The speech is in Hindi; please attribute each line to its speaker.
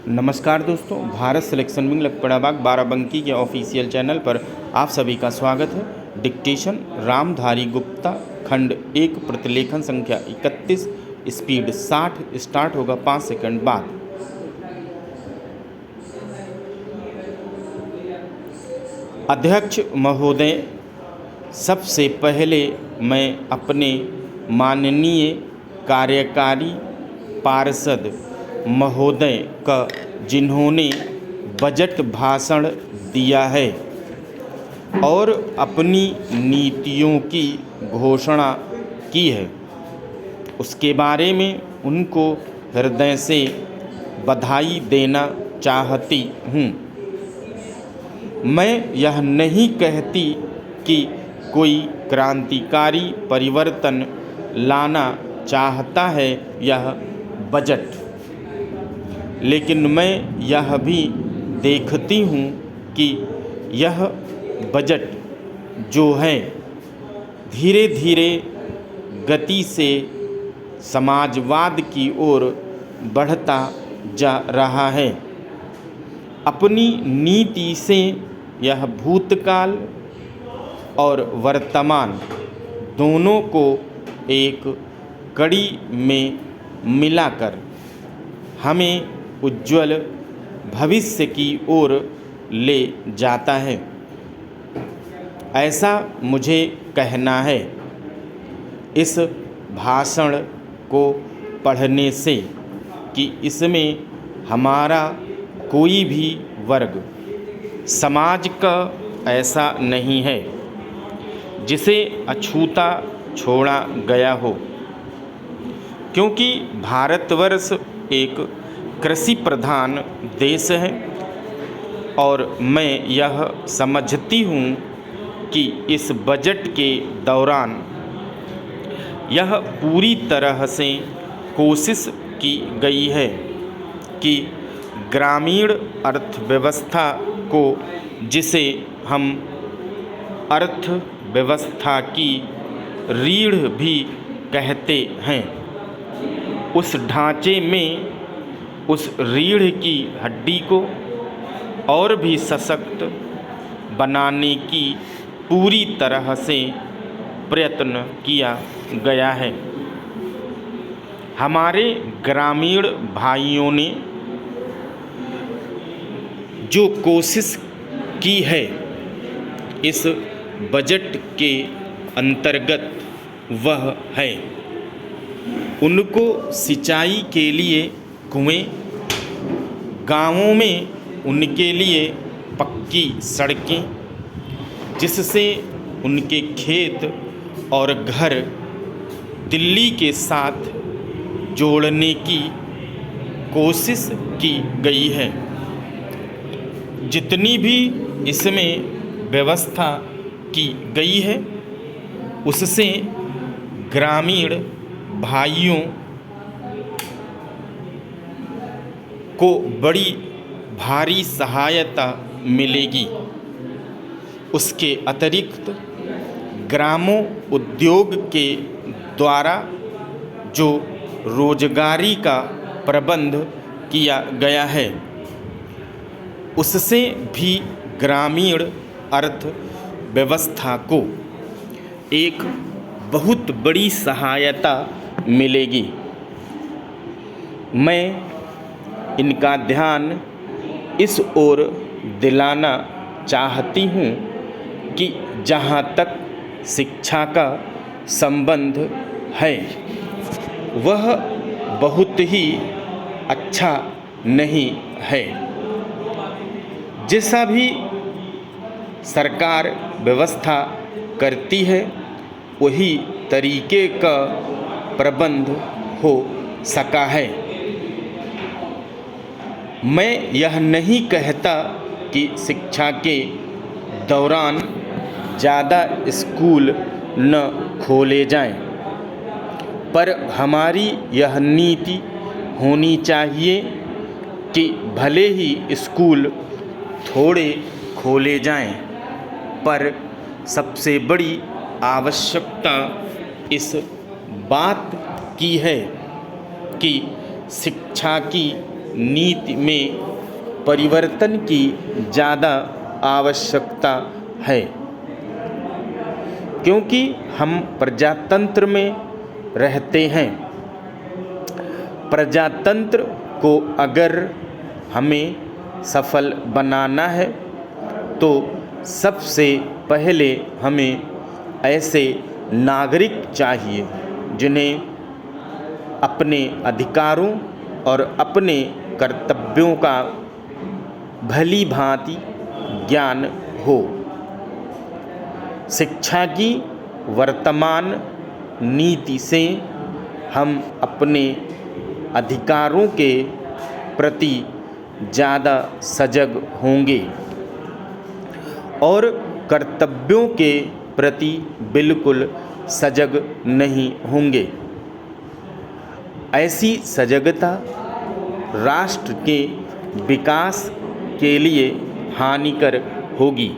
Speaker 1: नमस्कार दोस्तों, भारत सिलेक्शन विंग लखपड़ा बाग बाराबंकी के ऑफिशियल चैनल पर आप सभी का स्वागत है। डिक्टेशन रामधारी गुप्ता, खंड 1, प्रतिलेखन संख्या 31, स्पीड 60, स्टार्ट होगा 5 सेकंड बाद। अध्यक्ष महोदय, सबसे पहले मैं अपने माननीय कार्यकारी पार्षद महोदय का, जिन्होंने बजट भाषण दिया है और अपनी नीतियों की घोषणा की है, उसके बारे में उनको हृदय से बधाई देना चाहती हूँ। मैं यह नहीं कहती कि कोई क्रांतिकारी परिवर्तन लाना चाहता है यह बजट, लेकिन मैं यह भी देखती हूँ कि यह बजट जो है धीरे धीरे गति से समाजवाद की ओर बढ़ता जा रहा है। अपनी नीति से यह भूतकाल और वर्तमान दोनों को एक कड़ी में मिलाकर हमें उज्ज्वल भविष्य की ओर ले जाता है, ऐसा मुझे कहना है। इस भाषण को पढ़ने से कि इसमें हमारा कोई भी वर्ग समाज का ऐसा नहीं है जिसे अछूता छोड़ा गया हो, क्योंकि भारतवर्ष एक कृषि प्रधान देश है और मैं यह समझती हूँ कि इस बजट के दौरान यह पूरी तरह से कोशिश की गई है कि ग्रामीण अर्थव्यवस्था को, जिसे हम अर्थव्यवस्था की रीढ़ भी कहते हैं, उस ढांचे में उस रीढ़ की हड्डी को और भी सशक्त बनाने की पूरी तरह से प्रयत्न किया गया है। हमारे ग्रामीण भाइयों ने जो कोशिश की है इस बजट के अंतर्गत, वह है उनको सिंचाई के लिए कुएं, गांवों में उनके लिए पक्की सड़कें, जिससे उनके खेत और घर दिल्ली के साथ जोड़ने की कोशिश की गई है। जितनी भी इसमें व्यवस्था की गई है उससे ग्रामीण भाइयों को बड़ी भारी सहायता मिलेगी। उसके अतिरिक्त ग्रामों उद्योग के द्वारा जो रोजगारी का प्रबंध किया गया है उससे भी ग्रामीण अर्थव्यवस्था को एक बहुत बड़ी सहायता मिलेगी। मैं इनका ध्यान इस ओर दिलाना चाहती हूँ कि जहाँ तक शिक्षा का संबंध है वह बहुत ही अच्छा नहीं है। जैसा भी सरकार व्यवस्था करती है वही तरीके का प्रबंध हो सका है। मैं यह नहीं कहता कि शिक्षा के दौरान ज़्यादा स्कूल न खोले जाएं, पर हमारी यह नीति होनी चाहिए कि भले ही स्कूल थोड़े खोले जाएं, पर सबसे बड़ी आवश्यकता इस बात की है कि शिक्षा की नीति में परिवर्तन की ज़्यादा आवश्यकता है, क्योंकि हम प्रजातंत्र में रहते हैं। प्रजातंत्र को अगर हमें सफल बनाना है तो सबसे पहले हमें ऐसे नागरिक चाहिए जिन्हें अपने अधिकारों और अपने कर्तव्यों का भली भांति ज्ञान हो। शिक्षा की वर्तमान नीति से हम अपने अधिकारों के प्रति ज़्यादा सजग होंगे और कर्तव्यों के प्रति बिल्कुल सजग नहीं होंगे। ऐसी सजगता राष्ट्र के विकास के लिए हानिकर होगी।